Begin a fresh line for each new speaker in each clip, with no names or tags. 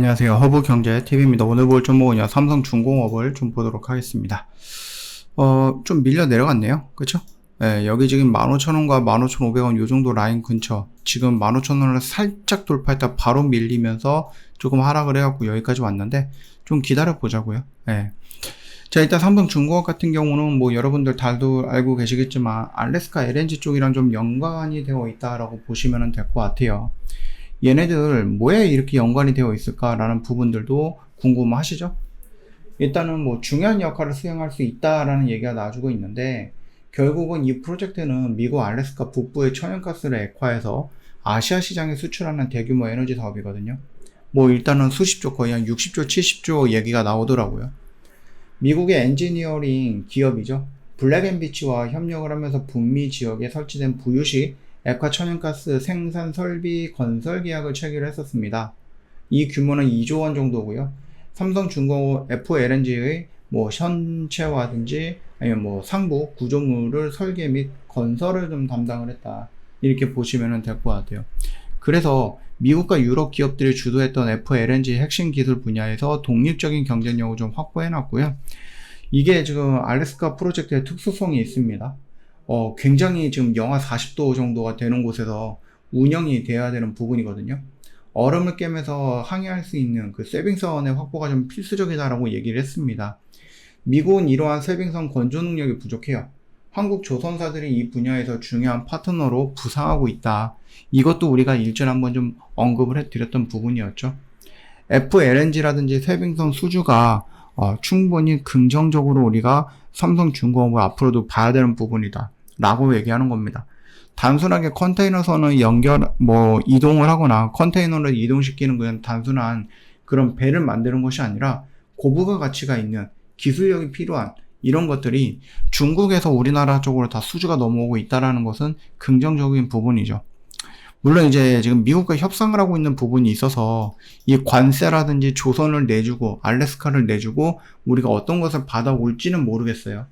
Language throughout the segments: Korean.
안녕하세요. 허브경제TV입니다. 오늘 볼 종목은요, 삼성중공업을 좀 보도록 하겠습니다. 좀 밀려 내려갔네요. 그쵸? 네, 여기 지금 15,000원과 15,500원 요 정도 라인 근처, 지금 15,000원을 살짝 돌파했다 바로 밀리면서 조금 하락을 해갖고 여기까지 왔는데, 좀 기다려 보자고요. 네. 자, 일단 삼성중공업 같은 경우는 뭐 여러분들 다들 알고 계시겠지만, 알래스카 LNG 쪽이랑 좀 연관이 되어 있다라고 보시면 될 것 같아요. 얘네들 뭐에 이렇게 연관이 되어 있을까라는 부분들도 궁금하시죠? 일단은 뭐 중요한 역할을 수행할 수 있다라는 얘기가 나와주고 있는데, 결국은 이 프로젝트는 미국 알래스카 북부의 천연가스를 액화해서 아시아 시장에 수출하는 대규모 에너지 사업이거든요. 뭐 일단은 수십조, 거의 한 60조, 70조 얘기가 나오더라고요. 미국의 엔지니어링 기업이죠. 블랙앤비치와 협력을 하면서 북미 지역에 설치된 부유시 액화 천연가스 생산 설비 건설 계약을 체결했었습니다. 이 규모는 2조 원 정도고요. 삼성중공업 FLNG의 뭐 현체화든지 아니면 뭐 상부 구조물을 설계 및 건설을 좀 담당을 했다. 이렇게 보시면 될 것 같아요. 그래서 미국과 유럽 기업들이 주도했던 FLNG 핵심 기술 분야에서 독립적인 경쟁력을 좀 확보해 놨고요. 이게 지금 알래스카 프로젝트의 특수성이 있습니다. 굉장히 지금 영하 40도 정도가 되는 곳에서 운영이 돼야 되는 부분이거든요. 얼음을 깨면서 항해할 수 있는 그 세빙선의 확보가 좀 필수적이다라고 얘기를 했습니다. 미국은 이러한 세빙선 건조 능력이 부족해요. 한국 조선사들이 이 분야에서 중요한 파트너로 부상하고 있다. 이것도 우리가 일전에 한번 좀 언급을 해드렸던 부분이었죠. FLNG라든지 세빙선 수주가 충분히 긍정적으로 우리가 삼성중공업을 앞으로도 봐야 되는 부분이다 라고 얘기하는 겁니다. 단순하게 컨테이너선을 이동을 하거나 컨테이너를 이동시키는 그냥 단순한 그런 배를 만드는 것이 아니라 고부가 가치가 있는 기술력이 필요한 이런 것들이 중국에서 우리나라 쪽으로 다 수주가 넘어오고 있다는 것은 긍정적인 부분이죠. 물론 이제 지금 미국과 협상을 하고 있는 부분이 있어서 이 관세라든지 조선을 내주고 알래스카를 내주고 우리가 어떤 것을 받아올지는 모르겠어요.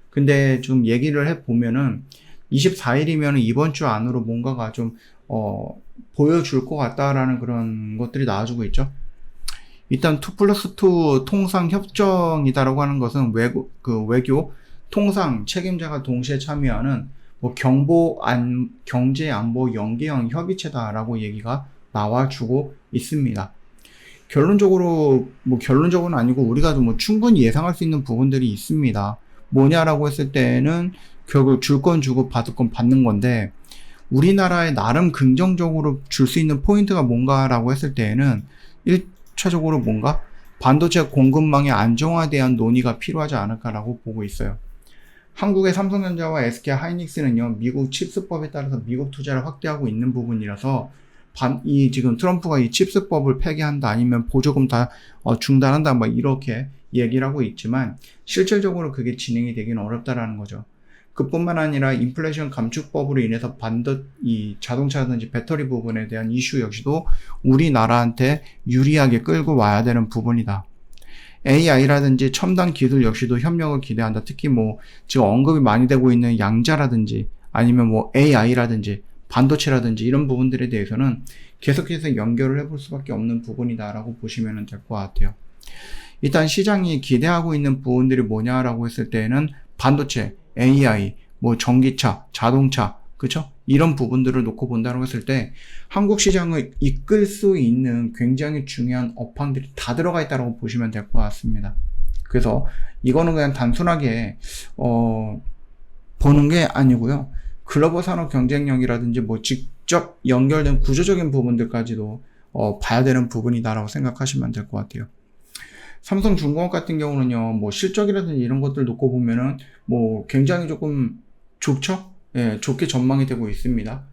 근데 좀 얘기를 해보면은 24일이면 이번 주 안으로 뭔가가 좀 보여줄 것 같다라는 그런 것들이 나와주고 있죠. 일단 2+2 통상 협정이다라고 하는 것은 외교 통상 책임자가 동시에 참여하는 뭐 경제 안보 연계형 협의체다라고 얘기가 나와주고 있습니다. 결론적으로는 아니고 우리가 뭐 충분히 예상할 수 있는 부분들이 있습니다. 뭐냐라고 했을 때는 결국 줄 건 주고 받을 건 받는 건데, 우리나라에 나름 긍정적으로 줄 수 있는 포인트가 뭔가라고 했을 때에는 1차적으로 뭔가 반도체 공급망의 안정화에 대한 논의가 필요하지 않을까라고 보고 있어요. 한국의 삼성전자와 SK 하이닉스는요, 미국 칩스법에 따라서 미국 투자를 확대하고 있는 부분이라서 지금 트럼프가 이 칩스법을 폐기한다 아니면 보조금 다 중단한다 이렇게 얘기를 하고 있지만 실질적으로 그게 진행이 되기는 어렵다라는 거죠. 그뿐만 아니라 인플레이션 감축법으로 인해서 이 자동차라든지 배터리 부분에 대한 이슈 역시도 우리나라한테 유리하게 끌고 와야 되는 부분이다. AI라든지 첨단 기술 역시도 협력을 기대한다. 특히 지금 언급이 많이 되고 있는 양자라든지 아니면 AI라든지 반도체라든지 이런 부분들에 대해서는 계속해서 연결을 해볼 수밖에 없는 부분이다라고 보시면 될 것 같아요. 일단 시장이 기대하고 있는 부분들이 뭐냐라고 했을 때는 반도체, AI, 전기차, 자동차, 그쵸? 이런 부분들을 놓고 본다고 했을 때 한국 시장을 이끌 수 있는 굉장히 중요한 업황들이 다 들어가 있다고 보시면 될 것 같습니다. 그래서 이거는 그냥 단순하게 보는 게 아니고요. 글로벌 산업 경쟁력이라든지 직접 연결된 구조적인 부분들까지도 봐야 되는 부분이다라고 생각하시면 될 것 같아요. 삼성중공업 같은 경우는요, 실적이라든지 이런 것들 놓고 보면은 굉장히 조금 좋죠? 예, 좋게 전망이 되고 있습니다.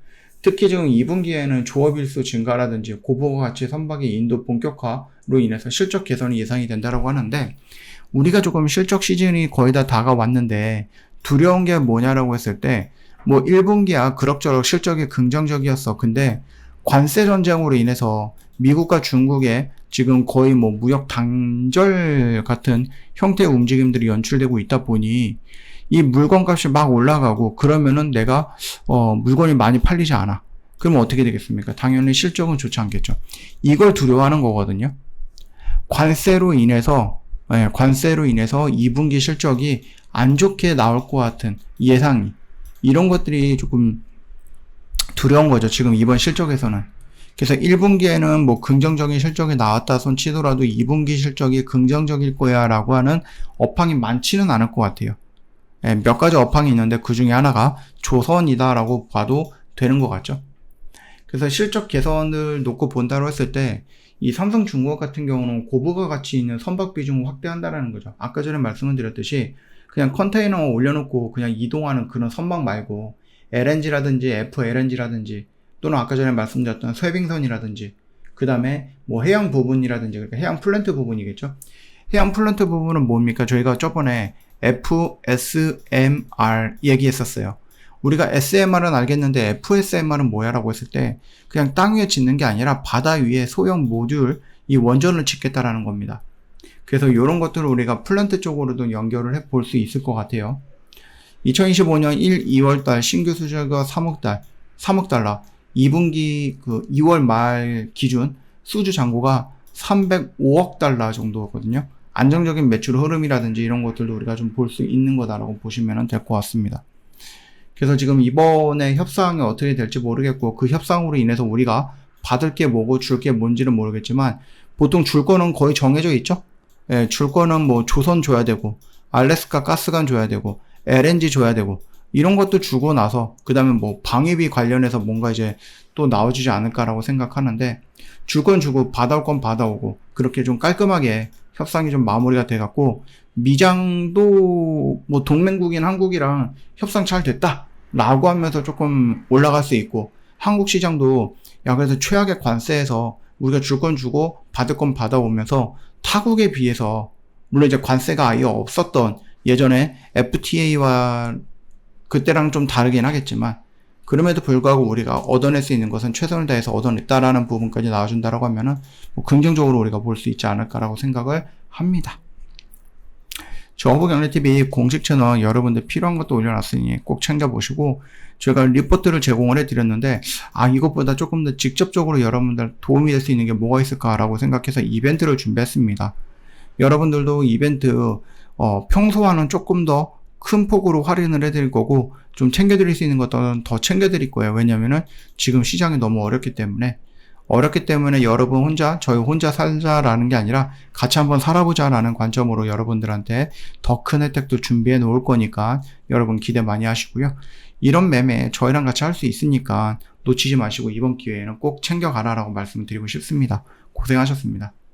특히 지금 2분기에는 조업일수 증가라든지 고부가 가치 선박의 인도 본격화로 인해서 실적 개선이 예상이 된다라고 하는데, 우리가 조금 실적 시즌이 거의 다 다가왔는데 두려운 게 뭐냐라고 했을 때 1분기야 그럭저럭 실적이 긍정적이었어. 근데 관세 전쟁으로 인해서 미국과 중국의 지금 거의 무역 단절 같은 형태의 움직임들이 연출되고 있다 보니 이 물건값이 막 올라가고 그러면은 내가 물건이 많이 팔리지 않아. 그러면 어떻게 되겠습니까? 당연히 실적은 좋지 않겠죠. 이걸 두려워하는 거거든요. 관세로 인해서 2분기 실적이 안 좋게 나올 것 같은 예상이, 이런 것들이 조금 두려운 거죠. 지금 이번 실적에서는. 그래서 1분기에는 뭐 긍정적인 실적이 나왔다 손 치더라도 2분기 실적이 긍정적일 거야 라고 하는 업황이 많지는 않을 것 같아요. 몇 가지 업황이 있는데 그 중에 하나가 조선이다 라고 봐도 되는 것 같죠. 그래서 실적 개선을 놓고 본다고 했을 때 이 삼성중공업 같은 경우는 고부가 가치 있는 선박 비중을 확대한다라는 거죠. 아까 전에 말씀을 드렸듯이 그냥 컨테이너 올려놓고 그냥 이동하는 그런 선박 말고 LNG라든지 FLNG라든지 또는 아까 전에 말씀드렸던 쇄빙선이라든지 그 다음에 뭐 해양 부분이라든지, 그러니까 해양 플랜트 부분이겠죠. 해양 플랜트 부분은 뭡니까? 저희가 저번에 FSMR 얘기했었어요. 우리가 SMR은 알겠는데 FSMR은 뭐야 라고 했을 때 그냥 땅 위에 짓는 게 아니라 바다 위에 소형 모듈, 이 원전을 짓겠다라는 겁니다. 그래서 이런 것들을 우리가 플랜트 쪽으로도 연결을 해 볼 수 있을 것 같아요. 2025년 1, 2월달 신규 수주가 3억 달러, 2분기 그 2월 말 기준 수주 잔고가 305억 달러 정도거든요. 안정적인 매출 흐름이라든지 이런 것들도 우리가 좀 볼 수 있는 거다라고 보시면 될 것 같습니다. 그래서 지금 이번에 협상이 어떻게 될지 모르겠고, 그 협상으로 인해서 우리가 받을 게 뭐고 줄 게 뭔지는 모르겠지만 보통 줄 거는 거의 정해져 있죠. 줄 거는 뭐 조선 줘야 되고 알래스카 가스관 줘야 되고 LNG 줘야 되고 이런 것도 주고 나서 그 다음에 뭐 방위비 관련해서 뭔가 이제 또 나와주지 않을까라고 생각하는데, 줄 건 주고 받아올 건 받아오고 그렇게 좀 깔끔하게 협상이 좀 마무리가 돼갖고 미장도 뭐 동맹국인 한국이랑 협상 잘 됐다 라고 하면서 조금 올라갈 수 있고, 한국 시장도 야 그래서 최악의 관세에서 우리가 줄 건 주고 받을 건 받아오면서 타국에 비해서, 물론 이제 관세가 아예 없었던 예전에 FTA와 그때랑 좀 다르긴 하겠지만 그럼에도 불구하고 우리가 얻어낼 수 있는 것은 최선을 다해서 얻어냈다라는 부분까지 나와준다라고 하면은 뭐 긍정적으로 우리가 볼 수 있지 않을까라고 생각을 합니다. 저허브경제TV 공식 채널 여러분들 필요한 것도 올려놨으니 꼭 챙겨보시고, 제가 리포트를 제공을 해드렸는데 이것보다 조금 더 직접적으로 여러분들 도움이 될 수 있는 게 뭐가 있을까라고 생각해서 이벤트를 준비했습니다. 여러분들도 이벤트 평소와는 조금 더 큰 폭으로 할인을 해드릴 거고 좀 챙겨드릴 수 있는 것들은 더 챙겨드릴 거예요. 왜냐면은 지금 시장이 너무 어렵기 때문에 여러분 혼자, 저희 혼자 살자라는 게 아니라 같이 한번 살아보자라는 관점으로 여러분들한테 더 큰 혜택도 준비해 놓을 거니까 여러분 기대 많이 하시고요. 이런 매매 저희랑 같이 할 수 있으니까 놓치지 마시고 이번 기회에는 꼭 챙겨가라라고 말씀드리고 싶습니다. 고생하셨습니다.